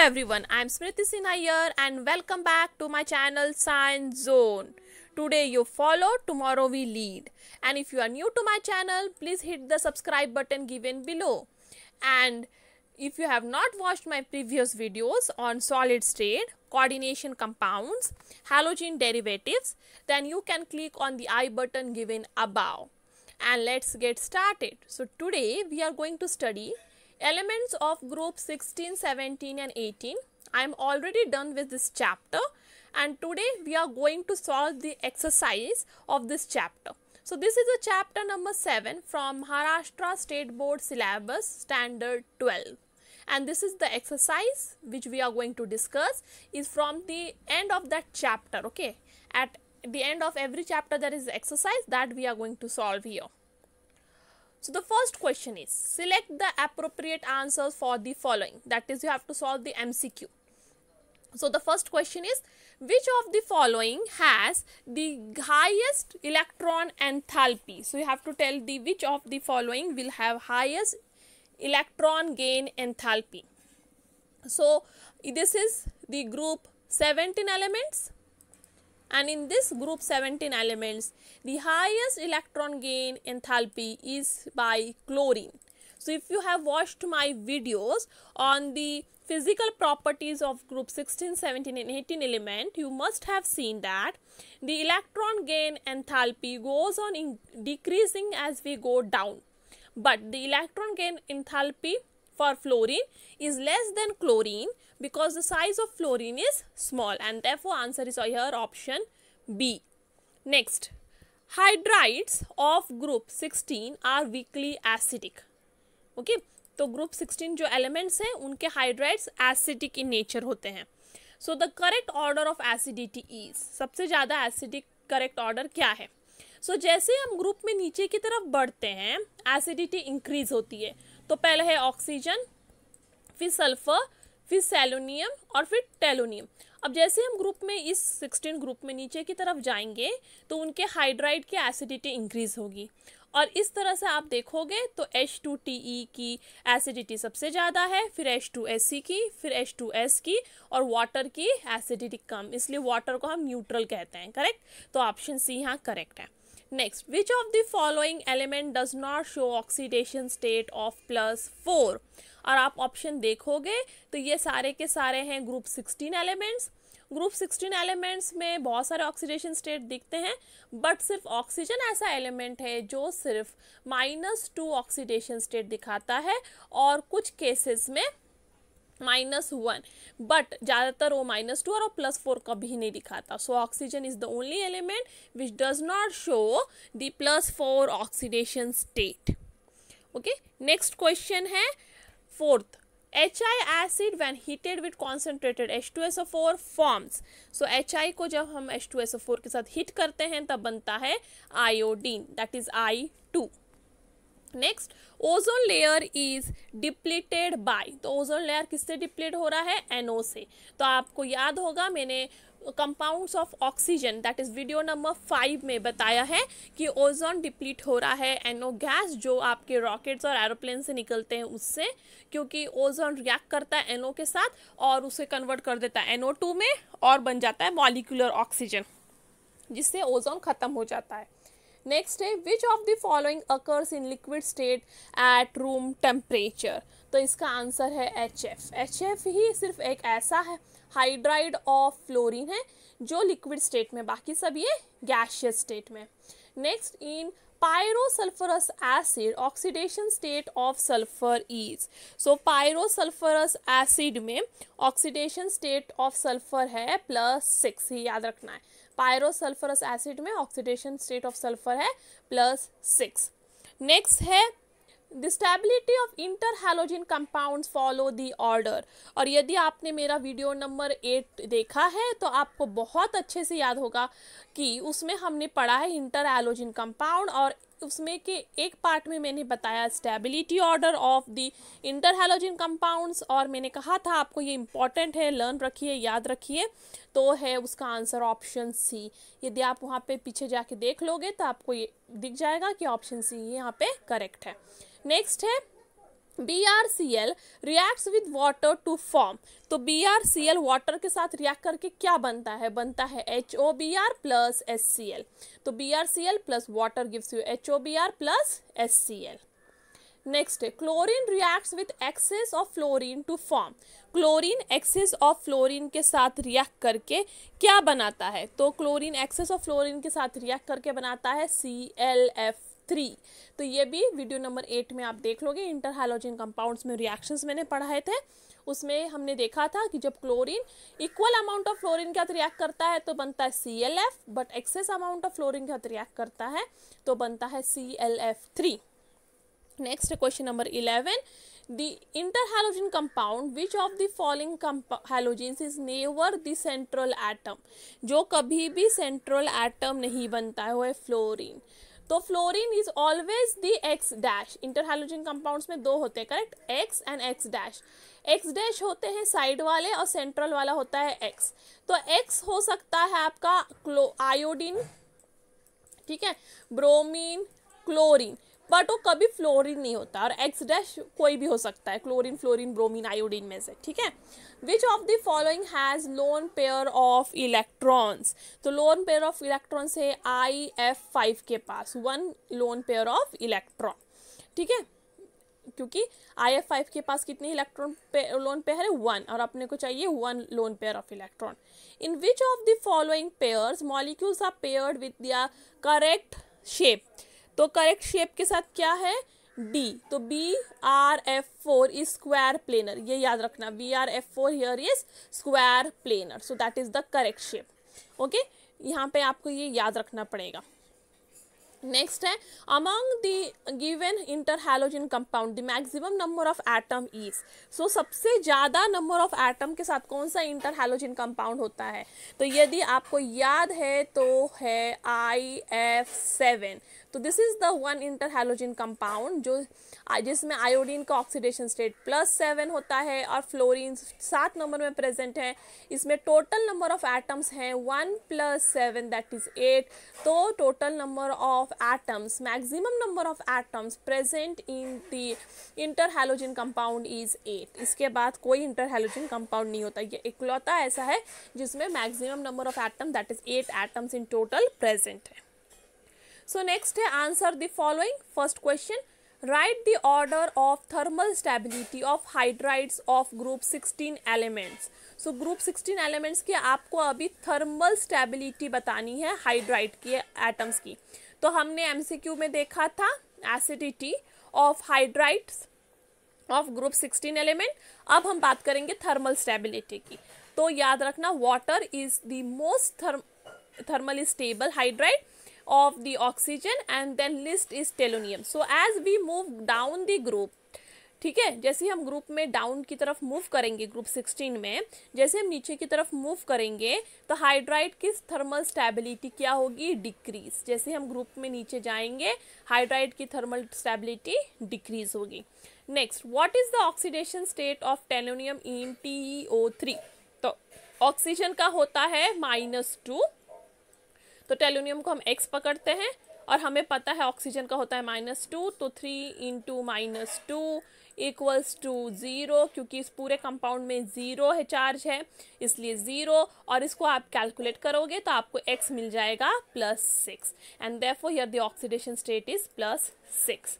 everyone, I am Smriti Sinha here and welcome back to my channel Science Zone. Today you follow, tomorrow we lead. And if you are new to my channel, please hit the subscribe button given below. And if you have not watched my previous videos on solid state, coordination compounds, halogen derivatives, then you can click on the I button given above. And let's get started. So today we are going to study elements of group 16, 17 and 18. I am already done with this chapter and today we are going to solve the exercise of this chapter. So this is a chapter number 7 from Maharashtra State Board Syllabus Standard 12. And this is the exercise which we are going to discuss is from the end of that chapter, okay. At the end of every chapter there is exercise that we are going to solve here. So the first question is, select the appropriate answers for the following. That is, you have to solve the MCQ. So the first question is, which of the following has the highest electron enthalpy? So you have to tell the which of the following will have highest electron gain enthalpy. So this is the group 17 elements. And in this group 17 elements, the highest electron gain enthalpy is by chlorine. So if you have watched my videos on the physical properties of group 16, 17 and 18 element, you must have seen that the electron gain enthalpy goes on decreasing as we go down. But the electron gain enthalpy for fluorine is less than chlorine because the size of fluorine is small, and therefore answer is here option B. Next, hydrides of group 16 are weakly acidic. Okay, तो group 16 जो elements हैं उनके hydrides acidic in nature होते हैं. So the correct order of acidity is, सबसे ज़्यादा acidic correct order क्या है? So जैसे हम ग्रुप में नीचे की तरफ बढ़ते हैं एसिडिटी इंक्रीज होती है. तो पहले है ऑक्सीजन, फिर सल्फर, फिर सेलोनियम और फिर टेलोनियम. अब जैसे हम ग्रुप में इस 16 ग्रुप में नीचे की तरफ जाएंगे तो उनके हाइड्राइड की एसिडिटी इंक्रीज होगी. और इस तरह से आप देखोगे तो H2TE की एसिडिटी सबसे ज़्यादा है, फिर H2SC की, फिर H2S की और वाटर की एसिडिटी कम, इसलिए वाटर को हम न्यूट्रल कहते हैं. करेक्ट, तो ऑप्शन सी यहाँ करेक्ट है. Next, which of the following element does not show oxidation state of +4? और आप ऑप्शन देखोगे तो ये सारे के सारे हैं ग्रुप 16 एलिमेंट्स. ग्रुप 16 एलिमेंट्स में बहुत सारे ऑक्सीडेशन स्टेट दिखते हैं, बट सिर्फ ऑक्सीजन ऐसा एलिमेंट है जो सिर्फ -2 ऑक्सीडेशन स्टेट दिखाता है और कुछ केसेस में -1, बट ज़्यादातर वो -2 और +4 कभी नहीं दिखाता. So oxygen is the only element which does not show the +4 oxidation state. Okay, next question है fourth. HI acid when heated with concentrated H2SO4 forms. So HI को जब हम H2SO4 के साथ हीट करते हैं तब बनता है iodine, that is I2. Next, ozone layer is depleted by. तो ओजोन लेयर किससे डिप्लीट हो रहा है? NO से. तो आपको याद होगा मैंने compounds of oxygen that is video number 5 में बताया है कि ओजोन डिप्लीट हो रहा है NO गैस जो आपके रॉकेट्स और एरोप्लेन से निकलते हैं उससे, क्योंकि ओजोन रिएक्ट करता है NO के साथ और उसे कन्वर्ट कर देता है NO2 में और बन जाता है मॉलिक्यूलर ऑक्सीजन, जिससे ओजोन खत्म हो जाता है. नेक्स्ट है, which of the following occurs in liquid state at room temperature? तो इसका आंसर है HF. HF ही सिर्फ एक ऐसा है हाइड्राइड ऑफ फ्लोरीन है जो लिक्विड स्टेट में, बाकी सब ये गैसियस स्टेट में. Next, in pyrosulphurous acid oxidation state of sulphur is. So pyrosulphurous acid में ऑक्सीडेशन स्टेट ऑफ सल्फर है +6, ही याद रखना है. पायरोसल्फरस एसिड में ऑक्सीडेशन स्टेट ऑफ सल्फर है +6. नेक्स्ट है, the stability of interhalogen compounds follow the order. और यदि आपने मेरा वीडियो नंबर 8 देखा है तो आपको बहुत अच्छे से याद होगा कि उसमें हमने पढ़ा है इंटर हैलोजन कंपाउंड, और उसमें के एक पार्ट में मैंने बताया stability order of the inter halogen compounds, और मैंने कहा था आपको ये इंपॉर्टेंट है, लर्न रखिए, याद रखिए. तो है उसका आंसर ऑप्शन सी. यदि आप वहाँ पे पीछे जाके देख लोगे तो आपको ये दिख जाएगा कि ऑप्शन सी यहाँ पे करेक्ट है. नेक्स्ट है, BrCl reacts with water to form, तो BrCl वाटर के साथ रिएक्ट करके क्या बनता है, बनता है HOBr प्लस HCl, तो BrCl plus water gives you HOBr plus HCl। Next है chlorine reacts with excess of fluorine to form, chlorine excess of fluorine के साथ रिएक्ट करके क्या बनाता है, तो क्लोरीन एक्सेस ऑफ फ्लोरीन के साथ रिएक्ट करके बनाता है ClF3। तो ये भी वीडियो नंबर 8 में आप देख लोगे, इंटर हैलोजन कंपाउंड्स में रिएक्शंस मैंने पढ़ाए थे, उसमें हमने देखा था कि जब chlorine equal amount of fluorine के साथ रिएक्ट करता है तो बनता है ClF, but excess amount of fluorine के साथ रिएक्ट करता है तो बनता है ClF3। Next, question number 11. The interhalogen compound, which of the following halogens is never the central atom? जो कभी भी central atom नहीं बनता है वो है फ्लोरीन। तो fluorine is always the x dash. Interhalogen compounds में दो होते हैं, correct, x and x dash. X dash होते हैं साइड वाले और सेंट्रल वाला होता है एक्स। तो एक्स हो सकता है आपका आयोडीन, ठीक है, ब्रोमीन, क्लोरीन, बट वो कभी फ्लोरीन नहीं होता। और एक्स डैश कोई भी हो सकता है, क्लोरीन, फ्लोरीन, ब्रोमीन, आयोडीन में से, ठीक है। Which of the following has lone pair of electrons? तो लोन पेयर ऑफ इलेक्ट्रॉन्स है IF5 के पास, one lone pair of electron, ठीक है, क्योंकि IF5 के पास कितने इलेक्ट्रॉन लोन पेयर है, वन, और अपने को चाहिए one lone pair of electron. In which of the following pairs molecules are paired with the correct shape? तो करेक्ट शेप के साथ क्या है, D, तो BrF4 इज स्क्वायर प्लेनर, ये याद रखना, BrF4 here is square planar, so that is the correct shape. Okay, यहाँ पे आपको ये याद रखना पड़ेगा। नेक्स्ट है among the given interhalogen compound the maximum number of atom is. So सबसे ज़्यादा नंबर ऑफ एटम के साथ कौन सा इंटरहैलोजन कंपाउंड होता है? तो यदि आपको याद है तो है IF7। तो this is the one interhalogen compound जो जिसमें आयोडीन का ऑक्सीडेशन स्टेट +7 होता है और फ्लोरीन 7 नंबर में प्रेजेंट है। इसमें टोटल नंबर ऑफ एटम्स हैं 1 + 7 दैट इज 8। तो total number of atoms, maximum number of atoms present in the interhalogen compound is 8। इसके बाद कोई इंटरहैलोजन कंपाउंड नहीं होता, ये इकलौता ऐसा है जिसमें maximum number of atom that is 8 atoms in total present है। सो नेक्स्ट है answer the following. First question, right the order of thermal stability of hydrides of group 16 elements. So group 16 elements की आपको अभी thermal stability बतानी है hydride के atoms की। तो हमने MCQ में देखा था acidity of hydrides of group 16 element. अब हम बात करेंगे थर्मल स्टेबिलिटी की। तो याद रखना, water is the most thermally stable hydride of the oxygen and then list is telonium. So as we move down the group, ठीक है, जैसे हम ग्रुप में डाउन की तरफ मूव करेंगे, ग्रुप 16 में जैसे हम नीचे की तरफ मूव करेंगे तो हाइड्राइड की थर्मल स्टेबिलिटी क्या होगी, डिक्रीज। जैसे हम ग्रुप में नीचे जाएंगे हाइड्राइड की थर्मल स्टेबिलिटी डिक्रीज होगी। Next, what is the oxidation state of tellurium in TeO3? तो ऑक्सीजन का होता है -2, तो टेलोनियम को हम X पकड़ते हैं और हमें पता है ऑक्सीजन का होता है -2, तो 3 × -2 = 0, क्योंकि इस पूरे कंपाउंड में 0 है, चार्ज है, इसलिए 0, और इसको आप कैलकुलेट करोगे तो आपको X मिल जाएगा +6 and therefore here the oxidation state is +6।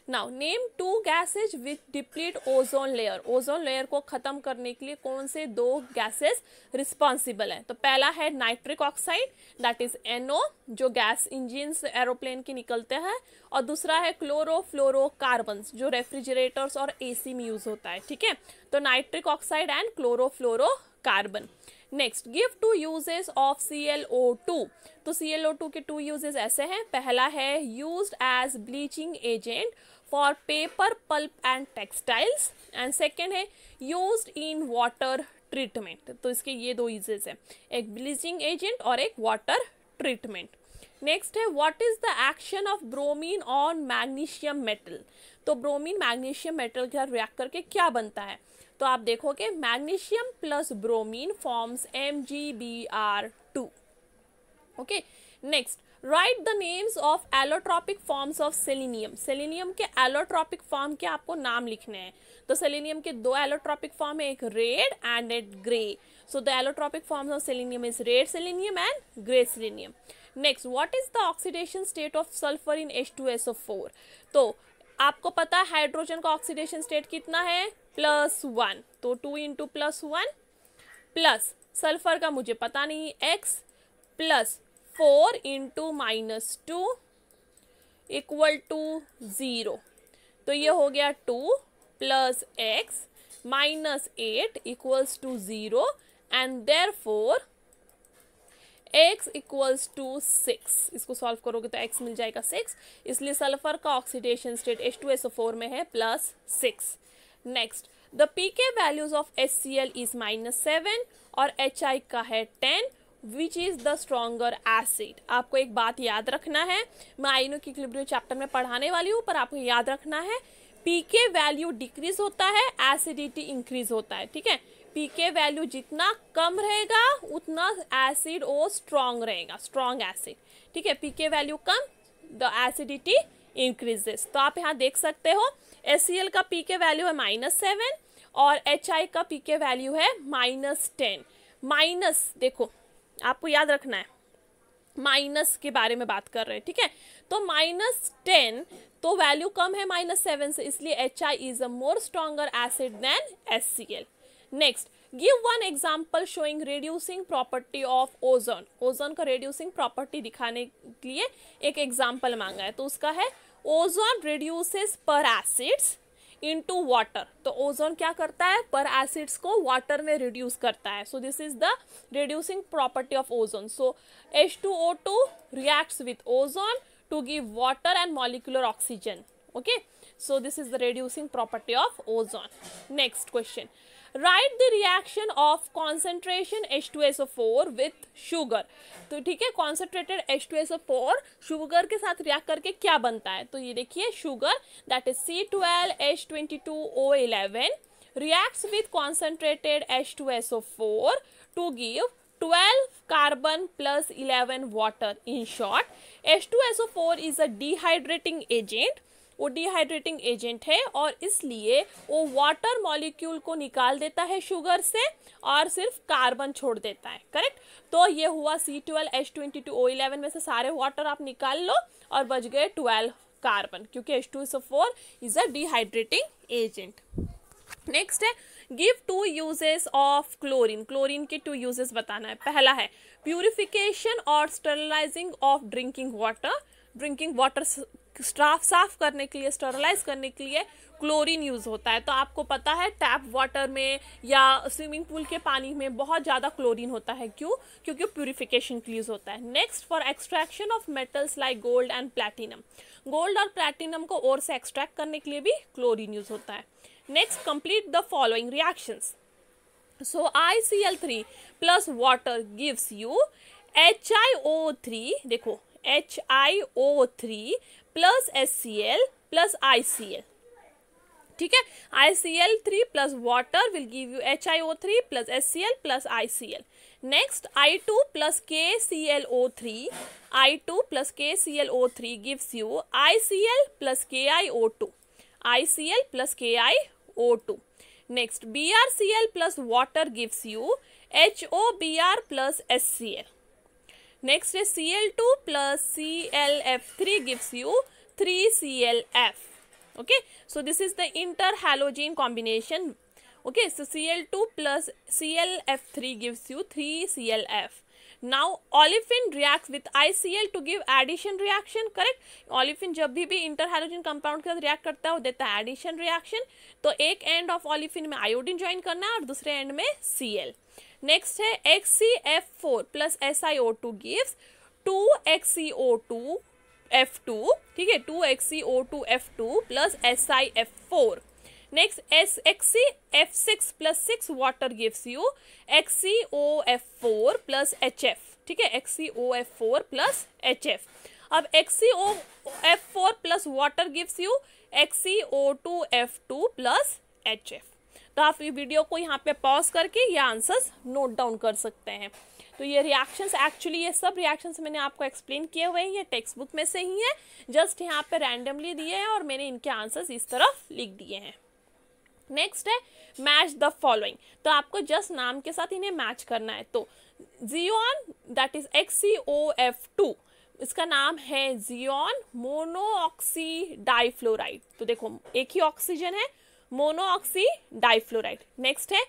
Now name 2 gases which deplete ozone layer. Ozone layer को खत्म करने के लिए कौन से 2 गैसेज रिस्पॉन्सिबल हैं? तो पहला है nitric oxide that is NO, जो गैस इंजन एरोप्लेन की निकलते हैं, और दूसरा है क्लोरोफ्लोरोकार्बन्स जो रेफ्रिजरेटर्स और AC में यूज होता है, ठीक है। तो nitric oxide and chlorofluorocarbon. Next, give 2 uses of ClO2। तो ClO2 के 2 यूजेस ऐसे हैं, पहला है used as bleaching agent for paper, pulp and textiles, and second है यूज्ड इन वाटर ट्रीटमेंट। तो इसके ये 2 यूजेस हैं, एक ब्लीचिंग एजेंट और एक वाटर ट्रीटमेंट। नेक्स्ट है what is the action of bromine on magnesium metal. तो ब्रोमीन मैग्नीशियम मेटल के साथ रिएक्ट करके क्या बनता है? तो आप देखोगे magnesium plus bromine forms MgBr2। Okay, next, write the names of allotropic forms of selenium. Selenium के एलोट्रॉपिक फॉर्म के आपको नाम लिखने हैं। तो सेलेनियम के दो एलोट्रॉपिक फॉर्म है, एक रेड एंड एक grey. So the allotropic forms of selenium is red selenium and grey selenium. Next, what is the oxidation state of sulphur in H2SO4। तो आपको पता है हाइड्रोजन का ऑक्सीडेशन स्टेट कितना है, +1, तो 2 × +1 प्लस सल्फर का मुझे पता नहीं, x प्लस 4 × -2 इक्वल टू 0। तो ये हो गया 2 + x -8 equals to 0 and therefore x equals to 6। इसको सॉल्व करोगे तो x मिल जाएगा 6, इसलिए सल्फर का ऑक्सीडेशन स्टेट H2SO4 में है +6। Next, the pK values of HCl is -7 और HI का है 10, which is the stronger acid. आपको एक बात याद रखना है, मैं आयनिक इक्विलिब्रियम चैप्टर में पढ़ाने वाली हूँ, पर आपको याद रखना है pK वैल्यू डिक्रीज होता है, एसिडिटी इंक्रीज होता है। ठीक है, pK वैल्यू जितना कम रहेगा उतना एसिड वो स्ट्रॉन्ग रहेगा, स्ट्रॉन्ग एसिड। ठीक है, pK value come, the acidity increases. तो आप यहाँ देख सकते हो HCl का pK वैल्यू है -7 और HI का pK वैल्यू है -10। माइनस देखो, आपको याद रखना है, माइनस के बारे में बात कर रहे हैं। ठीक है, तो -10 तो वैल्यू कम है -7 से, इसलिए HI is a more stronger acid than HCl। Next, give one example showing reducing property of ozone. Ozone का रिड्यूसिंग प्रॉपर्टी दिखाने के लिए एक एग्जाम्पल मांगा है, तो उसका है ओजोन रिड्यूसेस पर एसिड्स इनटू वाटर। तो ओजोन क्या करता है, पर एसिड्स को वाटर में रिड्यूस करता है। So this is the reducing property of ozone. So H2O2 reacts with ozone to give water and molecular oxygen. Okay, so this is the reducing property of ozone. Next question, write the reaction of concentration H2SO4 with sugar। तो ठीक है, concentrated H2SO4 sugar के साथ react करके क्या बनता है, तो ये देखिए sugar that is C12H22O11 reacts with concentrated H2SO4 to give 12 carbon plus 11 water। In short, H2SO4 is a dehydrating agent, वो डिहाइड्रेटिंग एजेंट है और इसलिए वो वाटर मॉलिक्यूल को निकाल देता है शुगर से और सिर्फ कार्बन छोड़ देता है। करेक्ट, तो ये हुआ C12H22O11 में से सारे वाटर आप निकाल लो और बच गए 12 कार्बन, क्योंकि H2SO4 is a dehydrating agent. Next है, give 2 uses of chlorine. Chlorine के 2 यूजेस बताना है। पहला है प्यूरिफिकेशन और sterilising of drinking water. Drinking water साफ करने के लिए, स्टरलाइज करने के लिए क्लोरीन यूज होता है। तो आपको पता है टैप वाटर में या स्विमिंग पूल के पानी में बहुत ज़्यादा क्लोरीन होता है। क्यों? क्योंकि प्यूरिफिकेशन के लिए यूज होता है। Next, for extraction of metals like gold and platinum. Gold और प्लैटिनम को ओर से एक्सट्रैक्ट करने के लिए भी क्लोरीन यूज होता है। Next, complete the following reactions. So ICl3 plus water gives you HiO3, देखो HiO3 plus HCl plus ICl। ठीक है, ICl3 plus water will give you HiO3 plus HCl plus ICl। Next, I2 plus KClO3, I2 plus KClO3 gives you ICl plus KiO2, ICl plus KiO2। Next, BrCl plus water gives you HOBr plus HCl। Next है Cl2 plus ClF3 gives you 3ClF। okay, so this is the interhalogen combination. okay, so Cl2 plus ClF3 gives you 3ClF. now olefin reacts with ICl to give addition reaction. correct, olefin जब भी interhalogen compound के साथ react करता है वो देता है addition reaction। तो एक end of olefin में iodine join करना है और दूसरे end में Cl। नेक्स्ट है HCF4 plus SiO2 gives 2HCO2 F2। ठीक है, 2HCO2F2 plus SiF4। Next, HCF6 plus 6 water gives you HCOF4 plus HF। ठीक है, HCOF4 प्लस HF। अब HCOF4 plus water gives you HCO2F2 plus HF। तो आप video को यहाँ पे पॉज करके ये आंसर्स नोट डाउन कर सकते हैं। तो ये रिएक्शंस एक्चुअली ये सब रिएक्शंस मैंने आपको एक्सप्लेन किए हुए हैं, ये टेक्स्ट बुक में से ही है, जस्ट यहाँ पे रैंडमली दिए हैं और मैंने इनके आंसर्स इस तरफ लिख दिए हैं। नेक्स्ट है मैच द फॉलोइंग, तो आपको जस्ट नाम के साथ इन्हें मैच करना है। तो जियोन दैट इज XeOF2, इसका नाम है जियोन मोनोऑक्सी डाइफ्लोराइड। तो देखो एक ही ऑक्सीजन है, मोनोऑक्सी डाइफ्लोराइड। नेक्स्ट है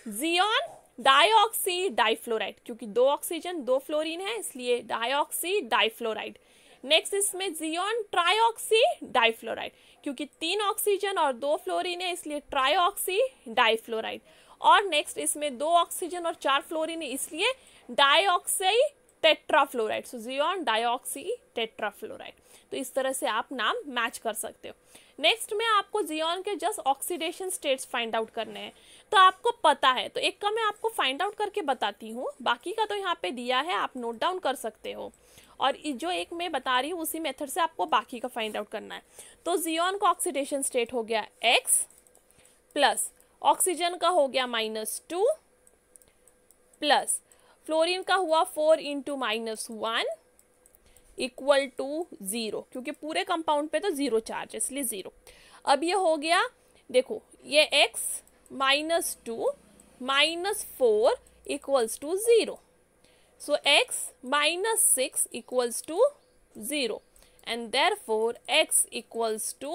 जियोन डाइऑक्सी डाइफ्लोराइड, क्योंकि 2 ऑक्सीजन 2 फ्लोरीन है इसलिए डाइऑक्सी डाइफ्लोराइड। नेक्स्ट इसमें जियोन ट्राइऑक्सी डाइफ्लोराइड, क्योंकि 3 ऑक्सीजन और 2 फ्लोरीन है इसलिए ट्राइऑक्सी डाइफ्लोराइड। और नेक्स्ट इसमें 2 ऑक्सीजन और 4 फ्लोरीन है इसलिए डाइऑक्सी टेट्राफ्लोराइड। सो जियोन डाइऑक्सी टेट्राफ्लोराइड। तो इस तरह से आप नाम मैच कर सकते हो। नेक्स्ट में आपको जियोन के just oxidation states find out करने हैं, तो आपको पता है, तो एक का मैं आपको फाइंड आउट करके बताती हूँ, बाकी का तो यहाँ पे दिया है, आप नोट डाउन कर सकते हो। और जो एक मैं बता रही हूँ उसी मेथड से आपको बाकी का फाइंड आउट करना है। तो जियोन का ऑक्सीडेशन स्टेट हो गया X प्लस ऑक्सीजन का हो गया -2 प्लस फ्लोरीन का हुआ 4 × -1 इक्वल टू 0, क्योंकि पूरे कंपाउंड पे तो 0 चार्ज इसलिए 0। अब ये हो गया, देखो ये X -2 -4 equals to 0, so X -6 equals to 0 and therefore X equals to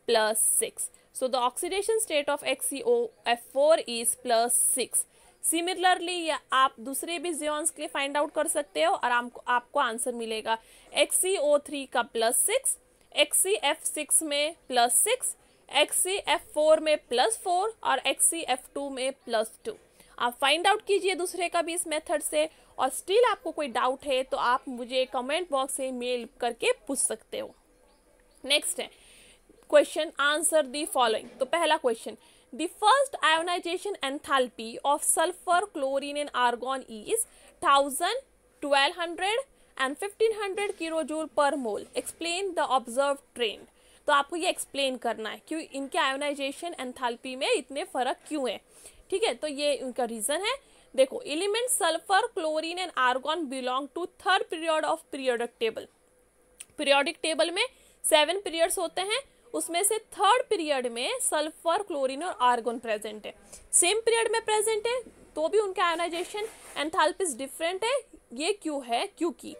+6. So the oxidation state of XeOF4 is +6. Similarly आप दूसरे भी जियोन्स के लिए फाइंड आउट कर सकते हो और आपको आंसर मिलेगा XeO3 का +6, XeF6 में +6, XeF4 में +4 और XeF2 में +2। आप फाइंड आउट कीजिए दूसरे का भी इस मेथड से, और स्टिल आपको कोई डाउट है तो आप मुझे कमेंट बॉक्स से मेल करके पूछ सकते हो। नेक्स्ट है क्वेश्चन आंसर द फॉलोइंग। तो पहला question, the first ionisation enthalpy of sulphur, chlorine and argon is 1000, 1200 and 1500 kilojoule per mole. Explain the observe trend. तो आपको ये एक्सप्लेन करना है कि इनके आयोनाइजेशन एंथैल्पी में इतने फर्क क्यों है। ठीक है, तो ये उनका रीजन है। देखो element sulphur, chlorine and argon belong to third period of periodic table. Periodic table में 7 पीरियड्स होते हैं, उसमें से थर्ड पीरियड में सल्फर, क्लोरीन और आर्गन प्रेजेंट है। सेम पीरियड में प्रेजेंट है तो भी उनका आयोनाइजेशन एंथैल्पीज डिफरेंट है। ये क्यों है? क्योंकि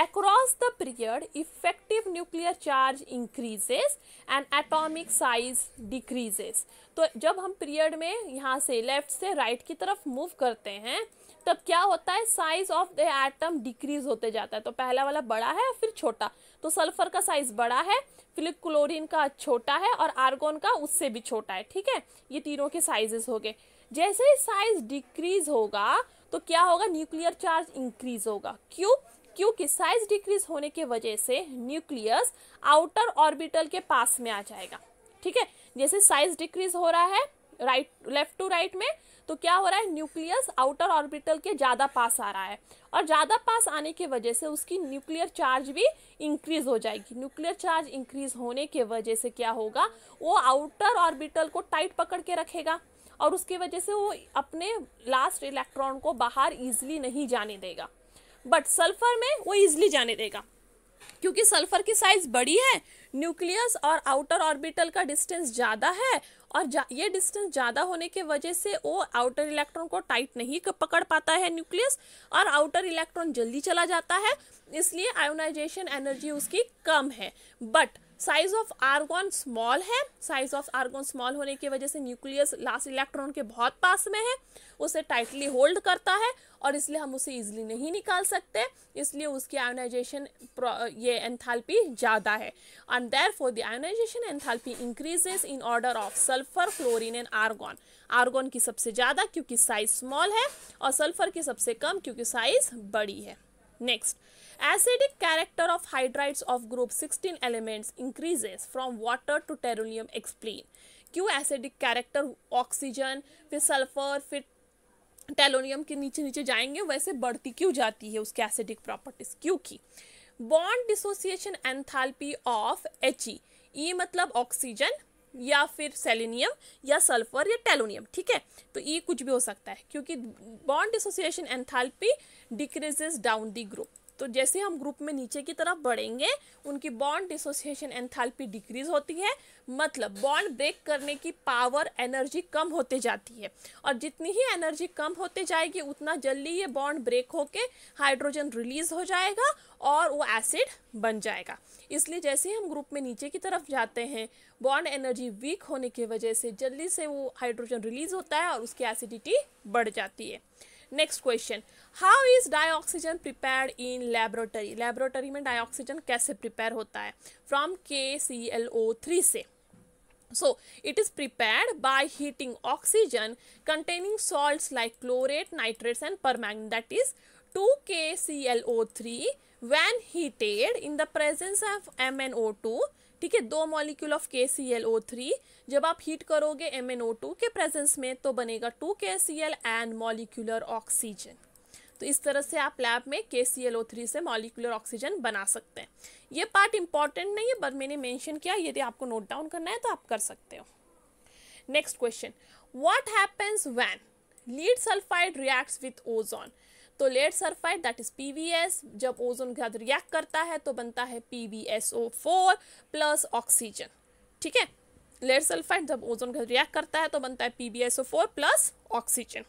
across the period effective nuclear charge increases and atomic size decreases। तो जब हम पीरियड में यहाँ से लेफ्ट से राइट की तरफ मूव करते हैं तब क्या होता है, size of the atom decrease होते जाता है। तो पहला वाला बड़ा है फिर छोटा, तो सल्फर का साइज बड़ा है, फिर क्लोरीन का छोटा है और आर्गन का उससे भी छोटा है। ठीक है, ये तीनों के साइजेस हो गए। जैसे ही साइज डिक्रीज होगा तो क्या होगा, न्यूक्लियर चार्ज इंक्रीज होगा। क्यों? क्योंकि साइज डिक्रीज होने की वजह से न्यूक्लियस आउटर ऑर्बिटल के पास में आ जाएगा। ठीक है, जैसे साइज डिक्रीज हो रहा है राइट, लेफ्ट टू राइट में, तो क्या हो रहा है, न्यूक्लियस आउटर ऑर्बिटल के ज्यादा पास आ रहा है और ज्यादा पास आने की वजह से उसकी न्यूक्लियर चार्ज भी इंक्रीज हो जाएगी। न्यूक्लियर चार्ज इंक्रीज होने की वजह से क्या होगा, वो आउटर ऑर्बिटल को टाइट पकड़ के रखेगा और उसकी वजह से वो अपने लास्ट इलेक्ट्रॉन को बाहर इजिली नहीं जाने देगा। बट सल्फर में वो इजिली जाने देगा क्योंकि सल्फर की साइज बड़ी है, न्यूक्लियस और आउटर ऑर्बिटल का डिस्टेंस ज़्यादा है और ये डिस्टेंस ज़्यादा होने के वजह से वो आउटर इलेक्ट्रॉन को टाइट नहीं पकड़ पाता है न्यूक्लियस, और आउटर इलेक्ट्रॉन जल्दी चला जाता है, इसलिए आयोनाइजेशन एनर्जी उसकी कम है। But size of argon small है, साइज ऑफ आर्गन स्मॉल होने की वजह से न्यूक्लियस लास्ट इलेक्ट्रॉन के बहुत पास में है, उसे टाइटली होल्ड करता है और इसलिए हम उसे इजीली नहीं निकाल सकते, इसलिए उसकी आयोनाइजेशन ये एंथैल्पी ज़्यादा है। And therefore the ionisation enthalpy increases in order of sulphur, chlorine and argon. Argon की सबसे ज़्यादा क्योंकि साइज स्मॉल है और सल्फर की सबसे कम क्योंकि साइज बड़ी है। Next, acidic character of hydrides of group 16 elements increases from water to tellurium। explain। क्यों एसिडिक कैरेक्टर, ऑक्सीजन फिर सल्फर फिर टेलोनियम के नीचे नीचे जाएंगे वैसे बढ़ती क्यों जाती है उसके एसिडिक प्रॉपर्टीज? क्योंकि bond dissociation enthalpy of He, E मतलब ऑक्सीजन, या फिर सेलेनियम या सल्फर या टेलोनियम, ठीक है। तो ये कुछ भी हो सकता है क्योंकि bond dissociation enthalpy decreases down the group. तो जैसे हम ग्रुप में नीचे की तरफ बढ़ेंगे उनकी बॉन्ड डिसोसिएशन एंथैल्पी डिक्रीज होती है, मतलब बॉन्ड ब्रेक करने की पावर एनर्जी कम होते जाती है, और जितनी ही एनर्जी कम होते जाएगी उतना जल्दी ये बॉन्ड ब्रेक होके हाइड्रोजन रिलीज हो जाएगा और वो एसिड बन जाएगा। इसलिए जैसे ही हम ग्रुप में नीचे की तरफ जाते हैं बॉन्ड एनर्जी वीक होने की वजह से जल्दी से वो हाइड्रोजन रिलीज होता है और उसकी एसिडिटी बढ़ जाती है। Next question, how is dioxygen prepared in laboratory. Laboratory में डाईऑक्सीजन कैसे प्रिपेयर होता है? फ्रॉम KClO3 से। So it is prepared by heating oxygen containing salts like chlorate, nitrates and permanganate, that is 2KClO3 when heated in the presence of MnO2, ठीक है, 2 molecule of KClO3 जब आप heat करोगे MnO2 के presence में तो बनेगा 2KCl एंड मॉलिक्यूलर ऑक्सीजन। तो इस तरह से आप लैब में KClO3 से मॉलिक्यूलर ऑक्सीजन बना सकते हैं। ये पार्ट इंपॉर्टेंट नहीं है बट मैंने मेंशन किया, यदि आपको नोट डाउन करना है तो आप कर सकते हो। Next question, what happens when lead sulphide reacts with ozone. तो lead sulphide that is PbS जब ओजोन के साथ रिएक्ट करता है तो बनता है PbSO4 प्लस ऑक्सीजन, ठीक है। लेड सल्फाइड जब ओजोन के साथ रिएक्ट करता है तो बनता है PbSO4 plus oxygen.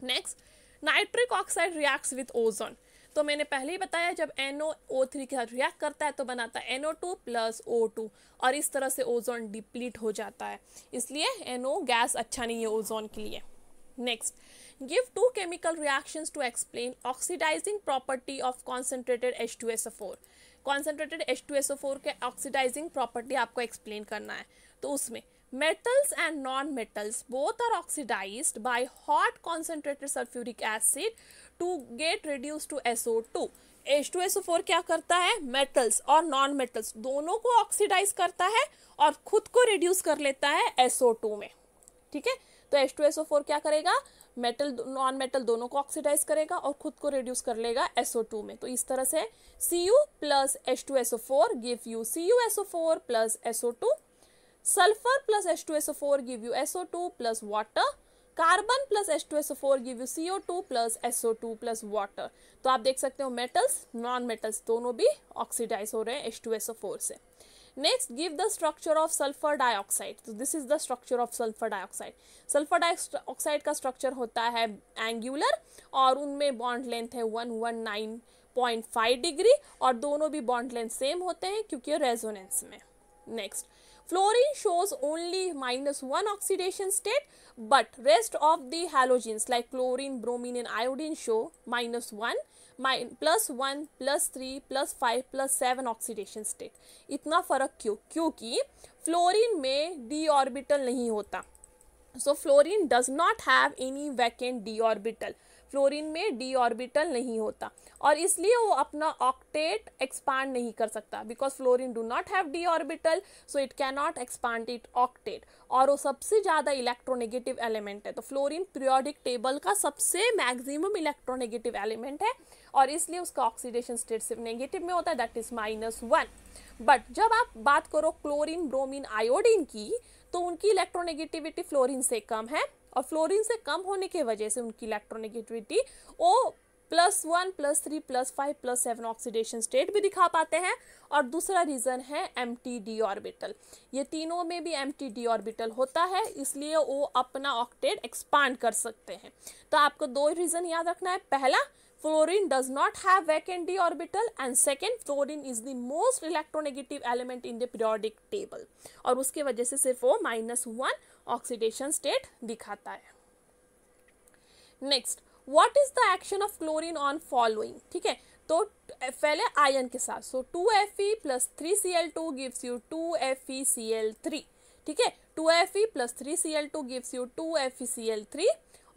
Next, nitric oxide reacts with ozone. तो मैंने पहले ही बताया जब NOO3 के साथ रिएक्ट करता है तो बनाता है NO2 प्लस O2 और इस तरह से ओजोन डिप्लीट हो जाता है, इसलिए NO गैस अच्छा नहीं है ओजोन के लिए। Next, give 2 chemical reactions to explain oxidising property of concentrated H2SO4। Concentrated H2SO4 के ऑक्सीडाइजिंग प्रॉपर्टी आपको एक्सप्लेन करना है। तो उसमें metals and non-metals both are oxidized by hot concentrated sulfuric acid to get reduced to SO2। H2SO4 क्या करता है? Metals और नॉन मेटल्स दोनों को ऑक्सीडाइज करता है और खुद को रिड्यूस कर लेता है SO2 में, ठीक है। तो H2SO4 क्या करेगा? मेटल नॉन मेटल दोनों को ऑक्सीडाइज करेगा और खुद को रिड्यूस कर लेगा SO2 में। तो इस तरह से Cu plus H2SO4 give you CuSO4 plus SO2, sulfur plus H2SO4 give you SO2 plus water, carbon plus H2SO4 give you CO2 plus SO2 plus water। तो आप देख सकते हो मेटल्स नॉन मेटल्स दोनों भी ऑक्सीडाइज हो रहे हैं H2SO4 से। Next, give the structure of sulphur dioxide. तो this is the structure of sulphur dioxide. Sulphur dioxide का स्ट्रक्चर होता है एंगुलर और उनमें बॉन्ड लेंथ है 119.5 डिग्री और दोनों भी बॉन्ड लेंथ सेम होते हैं क्योंकि रेजोनेंस में। Next, fluorine shows only -1 oxidation state, but rest of the halogens like chlorine, bromine and iodine show -1, +1, +3, +5, +7 oxidation state। इतना फर्क क्यों? क्योंकि फ्लोरीन में d ऑर्बिटल नहीं होता। So fluorine does not have any vacant d orbital। Fluorine में d orbital नहीं होता और इसलिए वो अपना ऑक्टेट एक्सपांड नहीं कर सकता, because fluorine do not have d orbital so it can not expand it octet, और वो सबसे ज़्यादा इलेक्ट्रोनेगेटिव एलिमेंट है। तो फ्लोरीन पीरियोडिक टेबल का सबसे मैक्सिमम इलेक्ट्रोनेगेटिव एलिमेंट है और इसलिए उसका ऑक्सीडेशन स्टेट सिर्फ नेगेटिव में होता है, दैट इज -1। बट जब आप बात करो क्लोरीन, ब्रोमीन, आयोडीन की तो उनकी इलेक्ट्रोनेगेटिविटी फ्लोरीन से कम है और फ्लोरीन से कम होने की वजह से उनकी इलेक्ट्रोनेगेटिविटी वो +1, +3, +5, +7 ऑक्सीडेशन स्टेट भी दिखा पाते हैं। और दूसरा रीज़न है एम्प्टी d ऑर्बिटल। ये तीनों में भी एम्प्टी d ऑर्बिटल होता है इसलिए वो अपना ऑक्टेट एक्सपांड कर सकते हैं। तो आपको 2 रीज़न याद रखना है, पहला fluorine does not have vacant d orbital and second fluorine is the most electronegative element in the periodic table और उसके वजह से सिर्फ वो -1 ऑक्सीडेशन स्टेट दिखाता है। Next, what is the action of chlorine on following. ठीक है, तो पहले आयन के साथ, सो 2Fe + 3Cl2 gives you 2FeCl3। ठीक है, 2Fe + 3Cl2 gives you 2FeCl3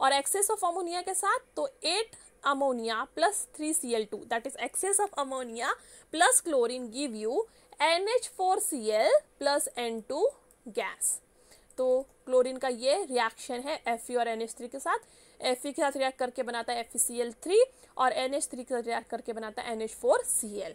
और एक्सेस ऑफ अमोनिया के साथ तो 8 ammonia plus 3Cl2, that is excess of ammonia plus chlorine give you NH4Cl plus N2 gas. तो क्लोरीन का ये रिएक्शन है Fe और NH3 के साथ। Fe के साथ रिएक्ट करके बनाता है FeCl3 और NH3 के साथ रिएक्ट करके बनाता है NH4Cl।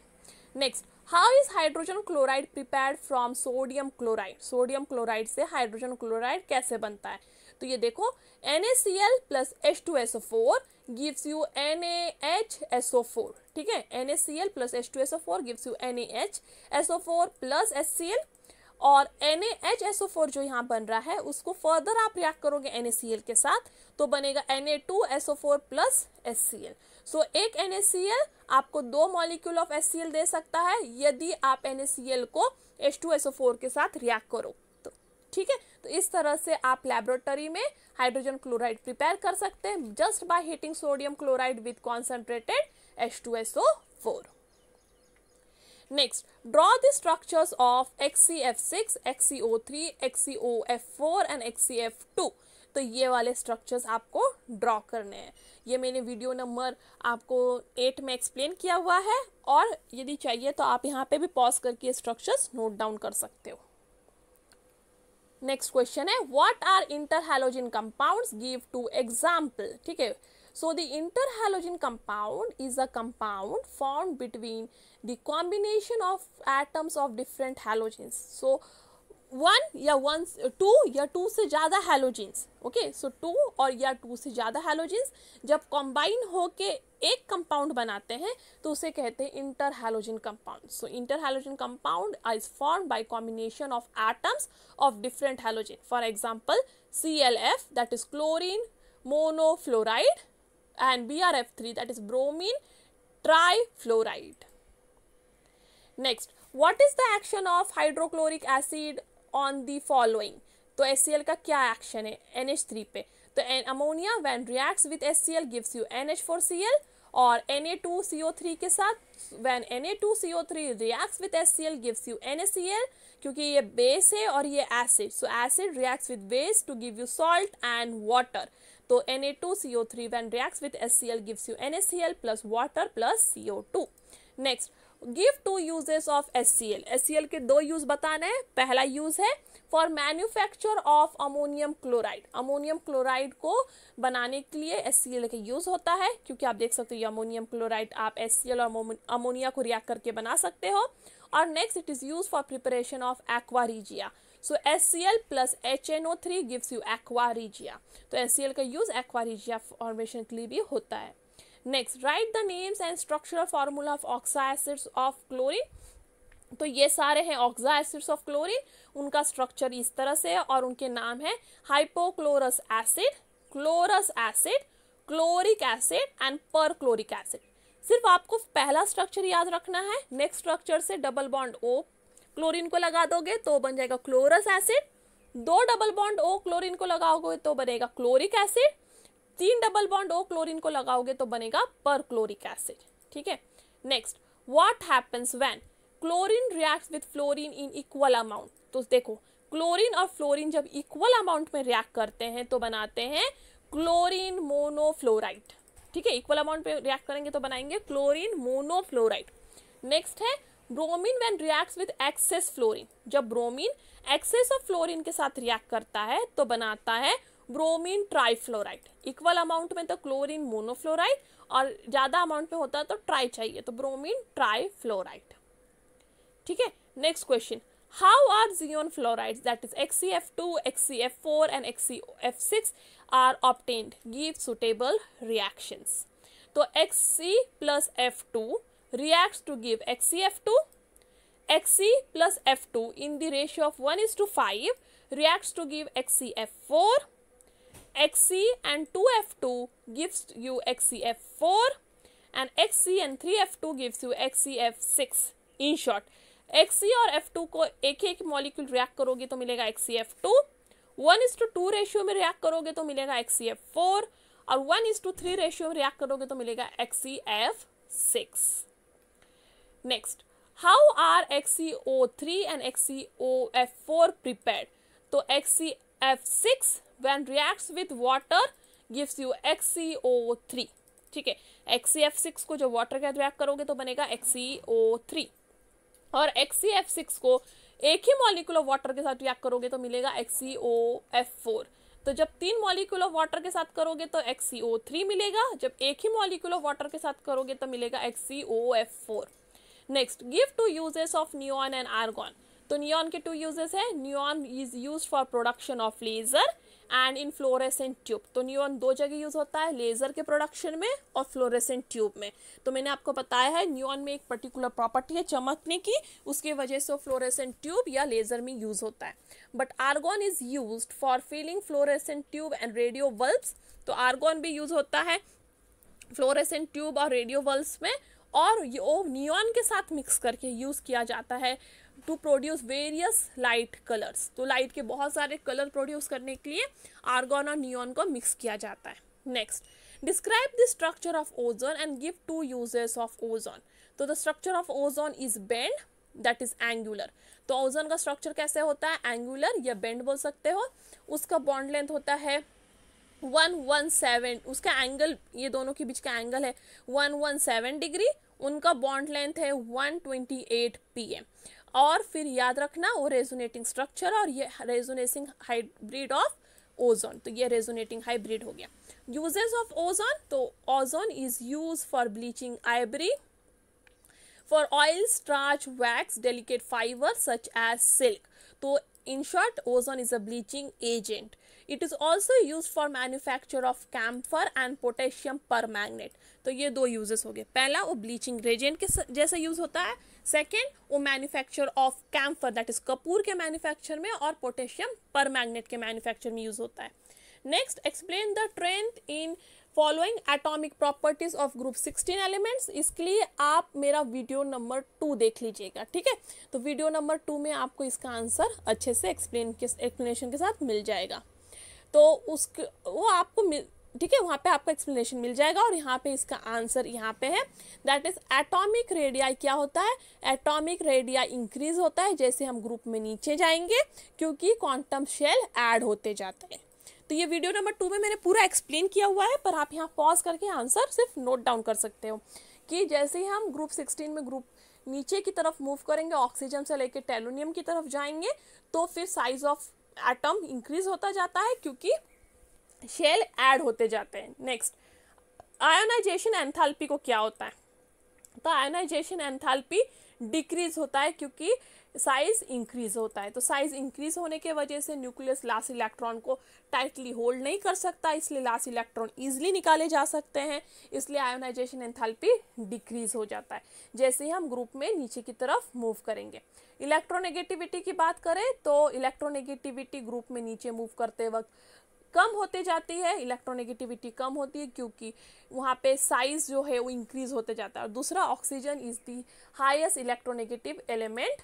Next, how is hydrogen chloride prepared from sodium chloride, sodium chloride से हाइड्रोजन क्लोराइड कैसे बनता है? तो ये देखो NaCl plus H2SO4 gives you NaHSO4, ठीक है, NaCl plus H2SO4 gives you NaHSO4 plus HCl, और NaHSO4 जो यहाँ बन रहा है उसको फर्दर आप रिएक्ट करोगे NaCl के साथ तो बनेगा Na2SO4 प्लस HCl। सो एक NaCl आपको 2 मॉलिक्यूल ऑफ HCl दे सकता है यदि आप NaCl को H2SO4 के साथ रिएक्ट करो तो, ठीक है। तो इस तरह से आप लेबोरेटरी में हाइड्रोजन क्लोराइड प्रिपेयर कर सकते हैं just by heating sodium chloride with concentrated H2SO4। Next, draw the structures of XCF6, XCO3, XCOF4 and XCF2। तो ये वाले स्ट्रक्चर्स आपको ड्रॉ करने हैं। ये मैंने वीडियो नंबर आपको 8 में एक्सप्लेन किया हुआ है, और यदि चाहिए तो आप यहाँ पे भी पॉज करके ये स्ट्रक्चर्स नोट डाउन कर सकते हो। नेक्स्ट क्वेश्चन है what are interhalogen compounds, give 2 example, ठीक है। So the interhalogen compound is a compound formed between the combination of atoms of different halogens. So two या टू से ज़्यादा हैलोजेंस, ओके, सो 2 और या 2 से ज़्यादा हैलोजेंस जब कॉम्बाइन होके एक कंपाउंड बनाते हैं तो उसे कहते हैं interhalogen compound. So interhalogen compound is formed by combination of atoms of different halogen. For example ClF that is chlorine monofluoride and BrF3 that is bromine trifluoride. Next, what is the action of hydrochloric acid on the following? तो HCl का क्या action है NH3 पे? तो ammonia when reacts with HCl gives you NH4Cl, और Na2CO3 के साथ when Na2CO3 reacts with HCl gives you NaCl, क्योंकि ये बेस है और ये acid, so acid reacts with base to give you salt and water। तो Na2CO3 when reacts with HCl gives you NaCl plus water plus CO2। Next, give 2 uses of HCl। HCl के 2 use बताना है। पहला use है for manufacture of ammonium chloride. Ammonium chloride को बनाने के लिए HCl का यूज होता है, क्योंकि आप देख सकते हो ये अमोनियम क्लोराइड आप HCl और अमोनिया को रिएक्ट करके बना सकते हो। और next it is use for preparation of aqua so HCl plus HNO3 gives you aqua. तो HCl का यूज एक्वा फॉर्मेशन के लिए भी होता है। Next, write the names and structural formula of oxoacids of chlorine. तो ये सारे हैं ऑक्सा एसिड्स ऑफ क्लोरीन, उनका स्ट्रक्चर इस तरह से है और उनके नाम है hypochlorous acid, chlorous acid, chloric acid and perchloric acid. सिर्फ आपको पहला स्ट्रक्चर याद रखना है। नेक्स्ट स्ट्रक्चर से डबल बॉन्ड O क्लोरीन को लगा दोगे तो बन जाएगा chlorous acid, 2 double bond O chlorine को लगाओगे तो बनेगा chloric acid, 3 double bond O chlorine को लगाओगे तो बनेगा परक्लोरिक एसिड, ठीक है। Next, what happens when chlorine reacts with fluorine in equal amount. तो देखो क्लोरीन और फ्लोरीन जब इक्वल अमाउंट में रिएक्ट करते हैं तो बनाते हैं क्लोरीन मोनोफ्लोराइड, ठीक है। इक्वल अमाउंट में रिएक्ट करेंगे तो बनाएंगे क्लोरीन मोनोफ्लोराइड। नेक्स्ट है bromine when reacts with excess fluorine. जब ब्रोमीन एक्सेस ऑफ फ्लोरीन के साथ रिएक्ट करता है तो बनाता है ब्रोमीन ट्राइफ्लोराइड। इक्वल अमाउंट में तो क्लोरीन मोनोफ्लोराइड, और ज्यादा अमाउंट में होता है तो ट्राई चाहिए तो ब्रोमीन ट्राइफ्लोराइड, ठीक है। Next question, how are xenon fluorides that is XCF2, XCF4 and XCF6 are obtained, give suitable reactions. तो Xc plus F2 reacts to give XCF2, Xc plus F2 in the ratio of 1:5 reacts to give XCF4, Xc and 2F2 gives you XCF4 and Xc and 3F2 gives you XCF6। in short, Xc और F2 को एक एक molecule react करोगे तो मिलेगा XCF2, 1:2 ratio में react करोगे तो मिलेगा XCF4, और 1:3 रेशियो में रिएक्ट करोगे तो मिलेगा XCF6। Next, how are XCO3 and XCOF4 prepared? तो XCF6 when reacts with water gives you XCO3, ठीक है। XCF6 को जब वाटर के साथ रिएक्ट करोगे तो बनेगा XCO3, और XCF6 को एक ही मॉलिक्यूल ऑफ वाटर के साथ रिएक्ट करोगे तो मिलेगा XCOF4। तो जब 3 मॉलिक्यूल ऑफ वाटर के साथ करोगे तो XCO3 मिलेगा, जब एक ही मॉलिक्यूल ऑफ वाटर के साथ करोगे तो मिलेगा XCOF4। Next, give 2 uses of neon and argon. तो नियॉन के 2 यूजेस है। Neon is used for production of laser and in fluorescent tube. तो नियॉन 2 जगह यूज होता है, लेजर के प्रोडक्शन में और फ्लोरेसेंट ट्यूब में। तो मैंने आपको बताया है नियॉन में एक पर्टिकुलर प्रॉपर्टी है चमकने की, उसकी वजह से फ्लोरेसेंट ट्यूब या लेजर में यूज होता है। But argon is used for filling fluorescent tube and radio bulbs. तो आर्गॉन भी यूज होता है फ्लोरेसेंट ट्यूब और रेडियो बल्ब्स में, और ये नियॉन के साथ मिक्स करके यूज किया जाता है to produce various light colours. तो लाइट के बहुत सारे कलर प्रोड्यूस करने के लिए आर्गॉन और नियॉन को मिक्स किया जाता है। Next, describe the structure of ozone and give 2 uses of ozone. तो the structure of ozone is bent, that is angular. तो ओजोन का स्ट्रक्चर कैसे होता है, एंगुलर या बेंड बोल सकते हो। उसका बॉन्ड लेंथ होता है 117, उसका एंगल, ये दोनों के बीच का एंगल है 117 डिग्री। उनका बॉन्ड लेंथ है 128 pm। और फिर याद रखना वो रेजोनेटिंग स्ट्रक्चर और ये रेजोनेटिंग हाइब्रिड ऑफ ओजोन। तो ये रेजोनेटिंग हाइब्रिड हो गया। यूजेस ऑफ ओजोन, तो ozone is use for bleaching Ivory, for oil, starch, wax, delicate fiber such as silk. तो in short, ozone is a bleaching agent. It is also used for manufacture of camphor and potassium permanganate. तो ये 2 uses हो गए। पहला वो bleaching reagent के जैसे use होता है, सेकेंड वो manufacture of camphor that is कपूर के मैन्युफैक्चर में और पोटेशियम परमैंगनेट के मैन्युफैक्चर में यूज होता है। Next, explain the trend in following atomic properties of group 16 elements. इसके लिए आप मेरा वीडियो नंबर 2 देख लीजिएगा, ठीक है। तो वीडियो नंबर 2 में आपको इसका आंसर अच्छे से एक्सप्लेनेशन के साथ मिल जाएगा। तो वो आपको ठीक है, वहाँ पे आपको एक्सप्लेनेशन मिल जाएगा और यहाँ पे इसका आंसर यहाँ पे है, दैट इज एटॉमिक रेडियाई। क्या होता है, एटॉमिक रेडियाई इंक्रीज होता है जैसे हम ग्रुप में नीचे जाएंगे, क्योंकि क्वांटम शेल ऐड होते जाते हैं। तो ये वीडियो नंबर 2 में मैंने पूरा एक्सप्लेन किया हुआ है, पर आप यहाँ पॉज करके आंसर सिर्फ नोट डाउन कर सकते हो कि जैसे ही हम ग्रुप 16 में ग्रुप नीचे की तरफ मूव करेंगे, ऑक्सीजन से लेकर टेलोनियम की तरफ जाएंगे, तो फिर साइज ऑफ एटम इंक्रीज होता जाता है क्योंकि शेल ऐड होते जाते हैं। नेक्स्ट, आयोनाइजेशन एंथैल्पी को क्या होता है, तो आयोनाइजेशन एंथैल्पी डिक्रीज होता है क्योंकि साइज इंक्रीज होता है। तो साइज इंक्रीज होने के वजह से न्यूक्लियस लास्ट इलेक्ट्रॉन को टाइटली होल्ड नहीं कर सकता, इसलिए लास्ट इलेक्ट्रॉन इजीली निकाले जा सकते हैं, इसलिए आयोनाइजेशन एंथैल्पी डिक्रीज हो जाता है जैसे ही हम ग्रुप में नीचे की तरफ मूव करेंगे। इलेक्ट्रोनेगेटिविटी की बात करें तो इलेक्ट्रोनेगेटिविटी ग्रुप में नीचे मूव करते वक्त कम होते जाती है, इलेक्ट्रोनेगेटिविटी कम होती है क्योंकि वहाँ पे साइज जो है वो इंक्रीज होते जाता है। और दूसरा, oxygen is the highest electronegative element,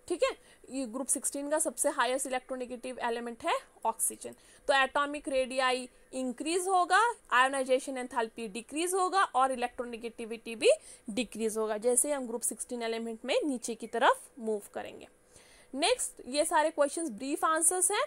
ठीक है। ये ग्रुप 16 का सबसे हाईएस्ट इलेक्ट्रोनेगेटिव एलिमेंट है ऑक्सीजन। तो एटॉमिक रेडियाई इंक्रीज होगा, आयोनाइजेशन एंथैल्पी डिक्रीज होगा और इलेक्ट्रोनेगेटिविटी भी डिक्रीज होगा जैसे हम ग्रुप 16 एलिमेंट में नीचे की तरफ मूव करेंगे। नेक्स्ट, ये सारे क्वेश्चंस ब्रीफ आंसर्स हैं,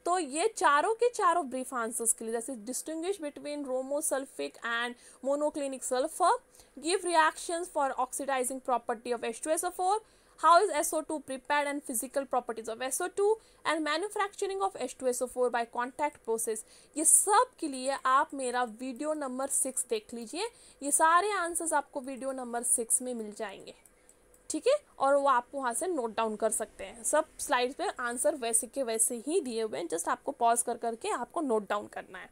तो ये चारों के चारों ब्रीफ आंसर्स के लिए, जैसे distinguish between rhombic and monoclinic sulphur, give reactions for oxidising property of H2SO4, how is SO2 prepared and physical properties of SO2 and manufacturing of H2SO4 by contact process, ये सब के लिए आप मेरा video number 6 देख लीजिए। ये सारे आंसर्स आपको वीडियो नंबर 6 में मिल जाएंगे, ठीक है, और वो आप वहाँ से नोट डाउन कर सकते हैं। सब स्लाइड्स पे आंसर वैसे के वैसे ही दिए हुए हैं, जस्ट आपको पॉज कर करके आपको नोट डाउन करना है।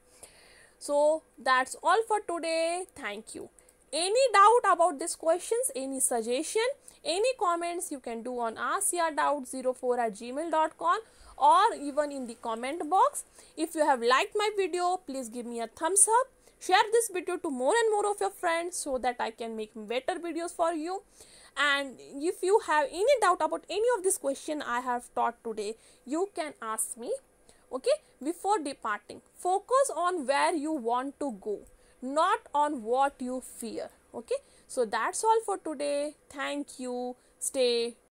So that's all for today, thank you. Any doubt about these questions, any suggestion, any comments you can do on askyourdoubt04@gmail.com or even in the comment box. If you have liked my video, please give me a thumbs up. Share this video to more and more of your friends so that I can make better videos for you. And if you have any doubt about any of this question I have taught today, you can ask me. Okay, before departing, focus on where you want to go, not on what you fear. Okay, so that's all for today. Thank you. Stay